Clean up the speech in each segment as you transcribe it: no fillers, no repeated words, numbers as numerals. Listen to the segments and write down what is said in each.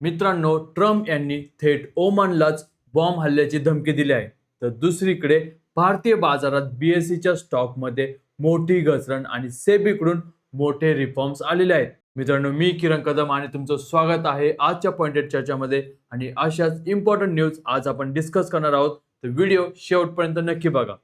मित्रांनो, ट्रम्प यांनी थेट ओमानलाच बॉम्ब हल्ल्याची धमकी दिली आहे. तर दुसरीकडे भारतीय बाजारात बीएसईच्या स्टॉकमध्ये मोठी घसरण आणि सेबीकडून मोठे रिफॉर्म्स आलेले आहेत. मित्रांनो, मी किरण कदम आणि तुमचं स्वागत आहे आजच्या पॉइंटेड चर्चामध्ये. आणि अशाच इम्पॉर्टंट न्यूज आज आपण डिस्कस करणार आहोत. तर व्हिडिओ शेवटपर्यंत नक्की बघा.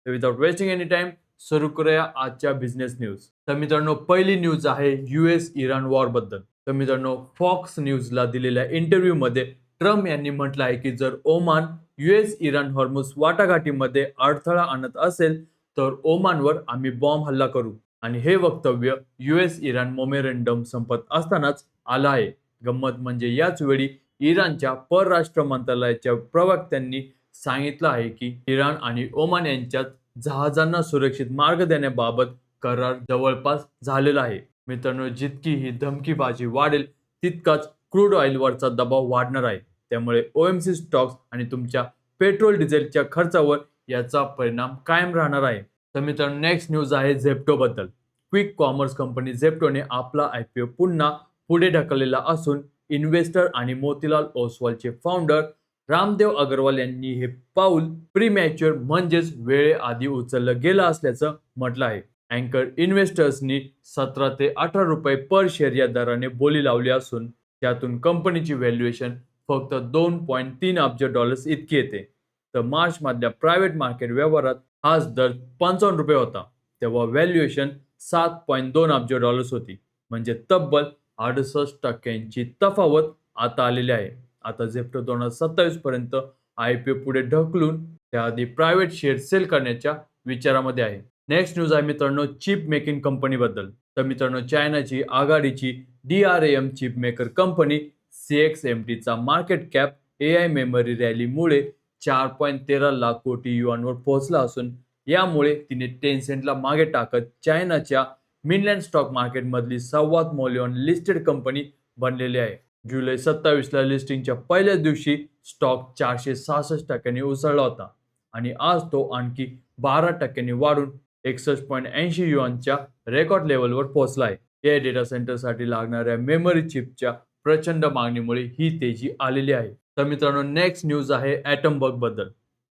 तर विदाउट वेस्टिंग एनी टाइम सुरू करूया आजच्या बिझनेस न्यूज. तर मित्रांनो, पहिली न्यूज आहे US इराण वॉर बद्दल. तर मित्रांनो, फॉक्स न्यूजला दिलेल्या इंटरव्ह्यू मध्ये ट्रम्प यांनी म्हटलं आहे की जर ओमान US इराण हॉर्मुझ वाटाघाटीमध्ये अडथळा आणत असेल तर ओमानवर आम्ही बॉम्ब हल्ला करू. आणि हे वक्तव्य US इराण मोमेरेंडम संपत असतानाच आलं आहे. गंमत म्हणजे याच वेळी इराणच्या परराष्ट्र मंत्रालयाच्या प्रवक्त्यांनी सांगितलं आहे की इराण आणि ओमान यांच्यात जहाजांना सुरक्षित मार्ग देण्याबाबत करार जवळपास झालेला आहे. मित्रांनो, जितकी ही धमकीबाजी वाढेल तितकाच क्रूड ऑइलवरचा दबाव वाढणार आहे. त्यामुळे OMC स्टॉक्स आणि तुमच्या पेट्रोल डिझेलच्या खर्चावर याचा परिणाम कायम राहणार आहे. तर मित्रांनो, नेक्स्ट न्यूज आहे झेप्टो बद्दल. क्विक कॉमर्स कंपनी झेप्टोने आपला IPO पुन्हा पुढे ढकललेला असून इन्व्हेस्टर आणि मोतीलाल ओसवालचे फाउंडर रामदेव अग्रवाल यांनी हे पाऊल प्रीमॅच्युअर म्हणजेच वेळेआधी उचललं गेलं असल्याचं म्हटलं आहे. अँकर इन्व्हेस्टर्सनी 17 ते 18 रुपये पर शेअर या दराने बोली लावली असून त्यातून कंपनीची व्हॅल्युएशन फक्त $2.3 अब्ज इतकी येते. तर मार्च मधल्या प्रायव्हेट मार्केट व्यवहारात हाच दर 55 रुपये होता, तेव्हा व्हॅल्युएशन $7.2 अब्ज होती. म्हणजे तब्बल 68% तफावत आता आलेली आहे. आता झेप्टो 2027 पर्यंत IPO पुढे ढकलून त्याआधी प्रायव्हेट शेअर सेल करण्याच्या विचारामध्ये आहे. नेक्स्ट न्यूज आहे मित्रांनो चिप मेकिंग कंपनी बद्दल. तर मित्रांनो, चायनाची आघाडीची DRAM chip maker company CXMT चा मार्केट कॅप AI मेमरी रॅलीमुळे 4.13 लाख कोटी युआनवर पोहोचला असून यामुळे तिने टेन्सेंटला मागे टाकत चायनाच्या मिनलँड स्टॉक मार्केट मधली सर्वात मौल्यवान लिस्टेड कंपनी बनलेली आहे. जुलै 27 ला लिस्टिंगच्या पहिल्याच दिवशी स्टॉक 466% उसळला होता आणि आज तो आणखी 12% वाढून 61.80 युआनच्या रेकॉर्ड लेवलवर पोहोचला आहे. या डेटा सेंटरसाठी लागणाऱ्या मेमरी चिपच्या प्रचंड मागणीमुळे ही तेजी आलेली आहे. तर मित्रांनो, नेक्स्ट न्यूज आहे ॲटमबग बद्दल.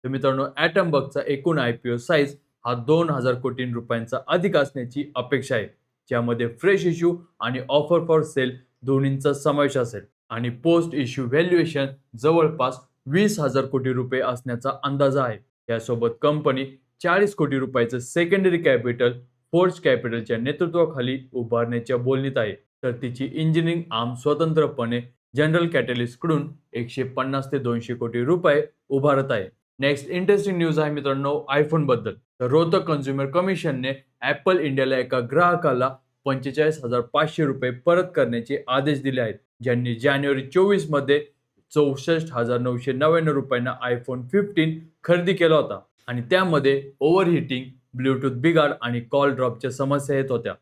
तर मित्रांनो, ॲटमबगचा एकूण IPO साईज हा 2000 कोटी रुपयांचा अधिक असण्याची अपेक्षा आहे, ज्यामध्ये फ्रेश इश्यू आणि ऑफर फॉर सेल दोन्हींचा समावेश असेल. आणि पोस्ट इश्यू व्हॅल्युएशन जवळपास 20,000 कोटी रुपये असण्याचा अंदाज आहे. यासोबत कंपनी 40 कोटी रुपयाचं सेकंडरी कॅपिटल फोर्ज कॅपिटलच्या नेतृत्वाखाली उभारण्याच्या बोलणीत आहे. तर तिची इंजिनिअरिंग आर्म स्वतंत्रपणे जनरल कॅटलिस्ट कडून 150 ते 200 कोटी रुपये उभारत आहे. नेक्स्ट इंटरेस्टिंग न्यूज आहे मित्रांनो आयफोन बद्दल. तर रोहतक कन्झ्युमर कमिशनने ॲपल इंडियाला एका ग्राहकाला 45,500 रुपये परत करण्याचे आदेश दिले आहेत, ज्यांनी जानेवारी 24 मध्ये 64,999 रुपयांना iPhone 15 खरेदी केला होता आणि त्यामध्ये ओव्हरहीटिंग, ब्लूटूथ बिघाड आणि कॉल ड्रॉपच्या समस्या येत होत्या.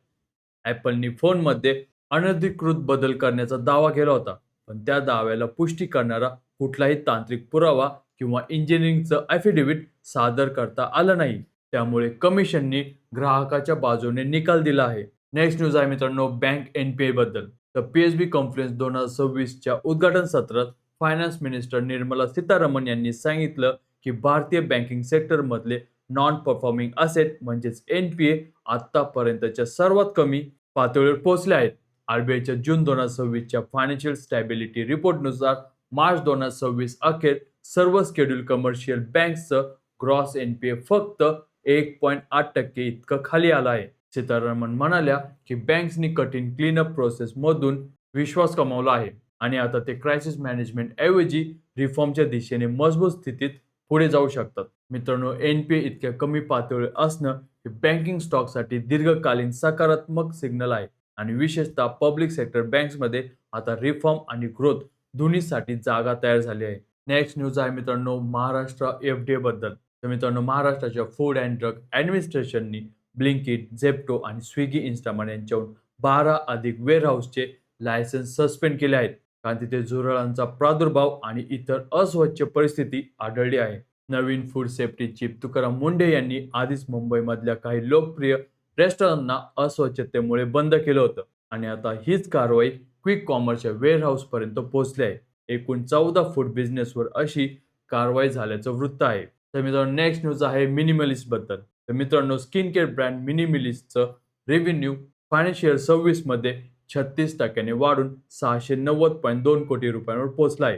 ॲपलनी फोनमध्ये अनधिकृत बदल करण्याचा दावा केला होता, पण त्या दाव्याला पुष्टी करणारा कुठलाही तांत्रिक पुरावा किंवा इंजिनिअरिंगचं ॲफिडेव्हिट सादर करता आलं नाही. त्यामुळे कमिशननी ग्राहकाच्या बाजूने निकाल दिला आहे. नेक्स्ट न्यूज आहे मित्रांनो बँक NPA बद्दल. तर PSB कॉन्फरन्स 2026च्या उद्घाटन सत्रात फायनान्स मिनिस्टर निर्मला सीतारामन यांनी सांगितलं की भारतीय बँकिंग सेक्टरमधले नॉन परफॉर्मिंग असेट म्हणजेच NPA आतापर्यंतच्या सर्वात कमी पातळीवर पोहोचले आहेत. RBIच्या जून 2026च्या फायनान्शियल स्टॅबिलिटी रिपोर्टनुसार मार्च 2026 अखेर सर्व शेड्यूल कमर्शियल बँक्सचं ग्रॉस NPA फक्त 1.8% इतकं खाली आलं आहे. सीतारामन म्हणाल्या की बँक्सनी कठीण क्लीनअप प्रोसेस मधून विश्वास कमावला आहे आणि आता ते क्रायसिस मॅनेजमेंट ऐवजी रिफॉर्मच्या दिशेने मजबूत स्थितीत पुढे जाऊ शकतात. मित्रांनो, NPA इतक्या कमी पातळीवर असणं हे बँकिंग स्टॉकसाठी दीर्घकालीन सकारात्मक सिग्नल आहे आणि विशेषतः पब्लिक सेक्टर बँक्समध्ये आता रिफॉर्म आणि ग्रोथ दोन्हीसाठी जागा तयार झाली आहे. नेक्स्ट न्यूज आहे मित्रांनो महाराष्ट्र FDA बद्दल. तर मित्रांनो, महाराष्ट्राच्या फूड अँड ड्रग ॲडमिनिस्ट्रेशननी ब्लिंकिट, झेप्टो आणि स्विगी इन्स्टामार्ट यांच्याहून 12 अधिक वेअरहाऊसचे लायसन्स सस्पेंड केले आहेत, कारण तिथे झुरळांचा प्रादुर्भाव आणि इतर अस्वच्छ परिस्थिती आढळली आहे. नवीन food safety chief Tukaram Mundhe यांनी आधीच मुंबईमधल्या काही लोकप्रिय रेस्टॉरंटना अस्वच्छतेमुळे बंद केलं होतं आणि आता हीच कारवाई क्विक कॉमर्सच्या वेअरहाऊस पर्यंत पोहोचले आहे. एकूण 14 फूट बिझनेसवर अशी कारवाई झाल्याचं वृत्त आहे. तर मित्रांनो नेक्स्ट न्यूज आहे मिनिमलिस्ट बद्दल. तर मित्रांनो स्किन केअर ब्रँड मिनिमलिस्टचं रेव्हेन्यू फायनान्शियल 26 मध्ये 36% वाढून 690.2 कोटी रुपयांवर पोहोचला आहे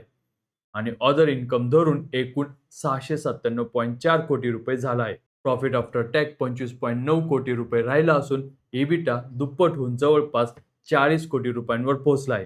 आणि अदर इन्कम धरून एकूण 697.4 कोटी रुपये झाला आहे. प्रॉफिट आफ्टर टॅक्स 25.9 कोटी रुपये राहिला असून इबिटा दुप्पट होऊन जवळपास 40 कोटी रुपयांवर पोहोचला आहे.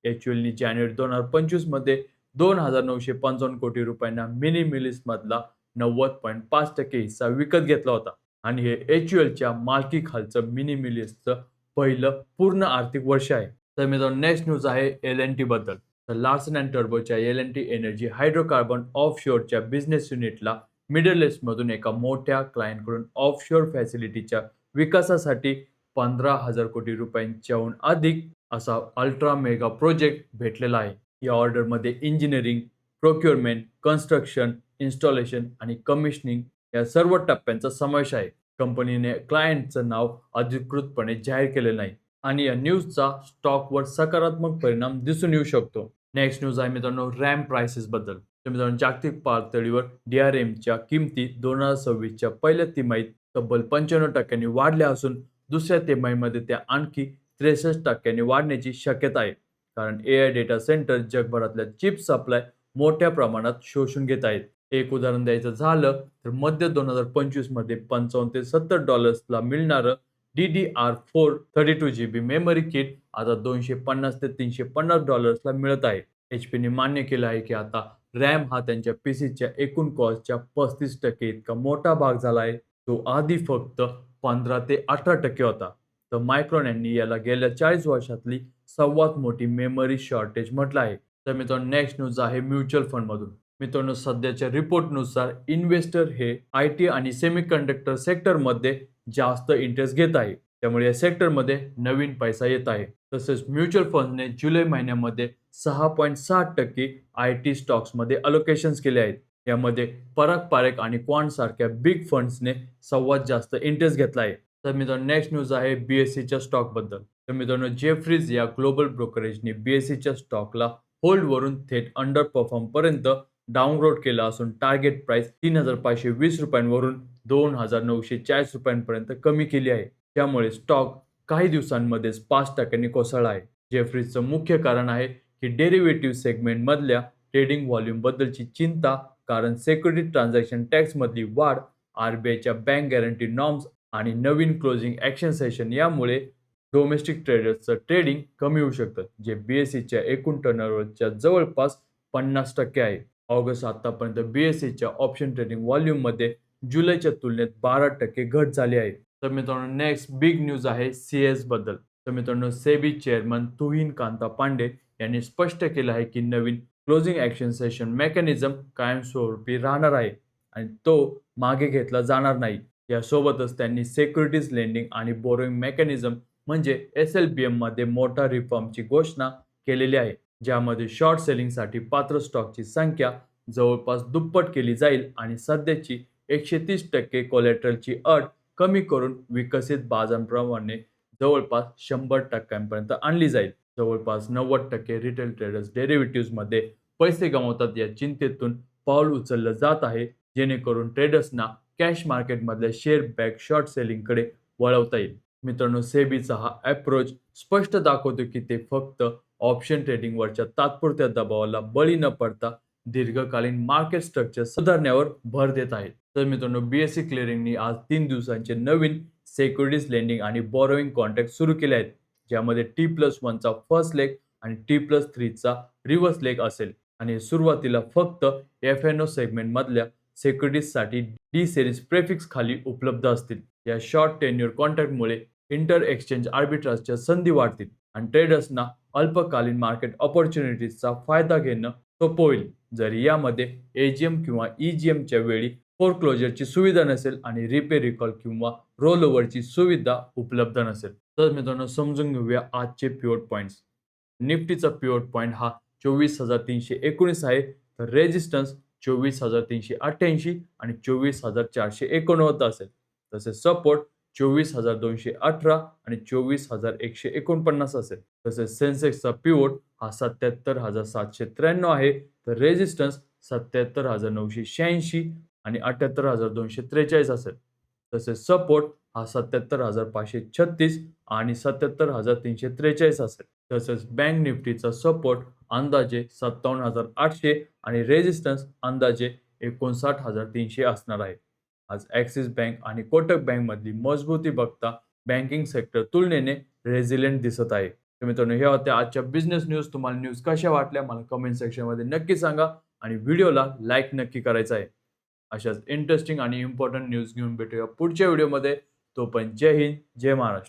एचयूएलनी जानेवारी 2025 मध्ये 2,955 कोटी रुपयांना मिनिमलिस्टमधला 90.5% हिस्सा विकत घेतला होता आणि हे एचयूएलच्या मालकीखालचं मिनिमलिस्टचं पहिलं पूर्ण आर्थिक वर्ष आहे. तर मित्रांनो नेक्स्ट न्यूज आहे एल&टी बद्दल. तर लार्सन अँड टर्बोच्या एल&टी एनर्जी हायड्रोकार्बन ऑफशोअरच्या बिझनेस युनिटला मिडल ईस्टमधून एका मोठ्या क्लायंटकडून ऑफशोअर फॅसिलिटीच्या विकासासाठी 15,000 कोटी रुपयांच्याहून अधिक असा अल्ट्रा मेगा प्रोजेक्ट भेटलेला आहे. या ऑर्डरमध्ये इंजिनिअरिंग, प्रोक्युरमेंट, कन्स्ट्रक्शन, इन्स्टॉलेशन आणि कमिशनिंग या सर्व टप्प्यांचा समावेश आहे. कंपनीने क्लायंटचं नाव अधिकृतपणे जाहीर केले नाही आणि या न्यूजचा स्टॉकवर सकारात्मक परिणाम दिसून येऊ शकतो. नेक्स्ट न्यूज आहे मित्रांनो रॅम प्राइसेस बद्दल. तर मित्रांनो जागतिक पातळीवर डीआरएमच्या किमती 2026च्या पहिल्या तिमाहीत तब्बल 95% वाढल्या असून दुसऱ्या तिमाहीमध्ये त्या आणखी 63% वाढण्याची शक्यता आहे. कारण एआय डेटा सेंटर जगभरातल्या चिप सप्लाय मोठ्या प्रमाणात शोषून घेत आहेत. एक उदाहरण द्यायचं झालं तर मध्य 2025 मध्ये $55 ते $70 मिळणारं DDR4 32GB मेमरी किट आता $250 ते $350 मिळत आहे. एचपीने मान्य केलं आहे की आता रॅम हा त्यांच्या पीसीच्या एकूण कॉस्टच्या 35% इतका मोठा भाग झाला आहे. तो आधी फक्त 15 ते 18% होता. तर मायक्रॉन यांनी याला गेल्या 40 वर्षातली सर्वात मोठी मेमरी शॉर्टेज म्हटलं आहे. तर मित्रांनो नेक्स्ट न्यूज आहे म्युच्युअल फंड मधून. मित्रांनो सध्याच्या रिपोर्टनुसार इन्व्हेस्टर हे आयटी आणि सेमीकंडक्टर सेक्टरमध्ये जास्त इंटरेस्ट घेत आहे. त्यामुळे या सेक्टरमध्ये नवीन पैसा येत आहे. तसेच म्युच्युअल फंडने जुलै महिन्यामध्ये 6.7% आयटी स्टॉक्समध्ये अलोकेशन्स केले आहेत. यामध्ये पराग पारेख आणि क्वांट सारख्या बिग फंड्सने सर्वात जास्त इंटरेस्ट घेतला आहे. तर मित्रांनो नेक्स्ट न्यूज आहे बीएससीच्या स्टॉक बद्दल. तर मित्रांनो जेफ्रीज या ग्लोबल ब्रोकरेजने बीएससीच्या स्टॉकला होल्डवरून थेट अंडर परफॉर्म पर्यंत डाऊनग्रेड केला असून टार्गेट प्राइस 3,520 रुपयांवरून 2,940 रुपयांपर्यंत कमी केली आहे. त्यामुळे स्टॉक काही दिवसांमध्येच 5% कोसळला आहे. जेफ्रीजचं मुख्य कारण आहे की डेरिव्हेटिव्ह सेगमेंटमधल्या ट्रेडिंग व्हॉल्यूम बद्दलची चिंता, कारण सिक्युरिटी ट्रान्झॅक्शन टॅक्स मधली वाढ, आरबीआयच्या बँक गॅरंटी नॉर्म्स आणि नवीन क्लोजिंग ॲक्शन सेशन यामुळे डोमेस्टिक ट्रेडर्सचं ट्रेडिंग कमी होऊ शकतं, जे बीएससीच्या एकूण टर्नओव्हरच्या जवळपास 50% आहे. ऑगस्ट आतापर्यंत बीएससीच्या ऑप्शन ट्रेडिंग व्हॉल्यूममध्ये जुलैच्या तुलनेत 12% घट झाली आहे. तर मित्रांनो नेक्स्ट बिग न्यूज आहे सीएस बद्दल. तर मित्रांनो सेबी चेअरमन तुहिन कांता पांडे यांनी स्पष्ट केलं आहे की नवीन क्लोजिंग ॲक्शन सेशन मेकॅनिझम कायमस्वरूपी राहणार आहे आणि तो मागे घेतला जाणार नाही. यासोबतच त्यांनी सिक्युरिटीज लेंडिंग आणि बोरोइंग मेकॅनिझम म्हणजे SLBM मध्ये मोठा रिफॉर्मची घोषणा केलेली आहे, ज्यामध्ये शॉर्ट सेलिंगसाठी पात्र स्टॉकची संख्या जवळपास दुप्पट केली जाईल आणि सध्याची 130% कोलॅटरलची अट कमी करून विकसित बाजाराप्रमाणे जवळपास 100% आणली जाईल. जवळपास 90% रिटेल ट्रेडर्स डेरिव्हेटिव्हमध्ये पैसे गमावतात या चिंतेतून पाऊल उचललं जात आहे, जेणेकरून ट्रेडर्सना कॅश मार्केटमधल्या शेअर बॅक शॉर्ट सेलिंगकडे वळवता येईल. मित्रांनो सेबीचा हा अप्रोच स्पष्ट दाखवतो की ते फक्त ऑप्शन ट्रेडिंगवरच्या तात्पुरत्या दबावाला बळी न पडता दीर्घकालीन मार्केट स्ट्रक्चर सुधारण्यावर भर देत आहेत. तर मित्रांनो बीएससी क्लिअरिंगनी आज 3 दिवसांचे नवीन सिक्युरिटीज लेंडिंग आणि बॉरोइंग कॉन्ट्रॅक्ट सुरू केले आहेत, ज्यामध्ये T+1चा फर्स्ट लेग आणि T+3चा रिव्हर्स लेग असेल आणि सुरुवातीला फक्त FNO सेगमेंटमधल्या सिक्युरिटीजसाठी डी सिरीज प्रेफिक्स खाली उपलब्ध असतील. या शॉर्ट टेन्युअर कॉन्ट्रॅक्टमुळे इंटर एक्सचेंज आर्बिट्राजच्या संधी वाढतील आणि ट्रेडर्सना अल्पकालीन मार्केट ऑपॉर्च्युनिटीजचा फायदा घेणं सोपं होईल. जरी यामध्ये एजीएम किंवा ईजीएमच्या वेळी फोरक्लोजरची सुविधा नसेल आणि रिपे रिकॉल किंवा रोल ओव्हरची सुविधा उपलब्ध नसेल. तर मित्रांनो समजून घेऊया आजचे पिवट पॉईंट्स. निफ्टीचा पिवट पॉईंट हा 24,319 आहे, तर रेजिस्टन्स 24,388 आणि 24,489 असेल. तसेच सपोर्ट 24,218 आणि 24,149 असेल. तसेच सेन्सेक्सचा पिव्होट हा 77,793 आहे, तर रेझिस्टन्स 77,986 आणि 78,243 असेल. तसेच सपोर्ट हा 77,536 आणि 77,343 असेल. तसेच बँक निफ्टीचा सपोर्ट अंदाजे 57,800 आणि रेझिस्टन्स अंदाजे 59,300 असणार आहे. आज ॲक्सिस बँक आणि कोटक बँकमधली मजबूती बघता बँकिंग सेक्टर तुलनेने रेझिलियंट दिसत आहे. तर मित्रांनो, ह्या होत्या आजच्या बिझनेस न्यूज. तुम्हाला न्यूज कशा वाटल्या मला कमेंट सेक्शनमध्ये नक्की सांगा आणि व्हिडिओला लाईक नक्की करायचा आहे. अशाच इंटरेस्टिंग आणि इम्पॉर्टंट न्यूज घेऊन भेटूया पुढच्या व्हिडिओमध्ये. तोपर्यंत जय हिंद, जय महाराष्ट्र.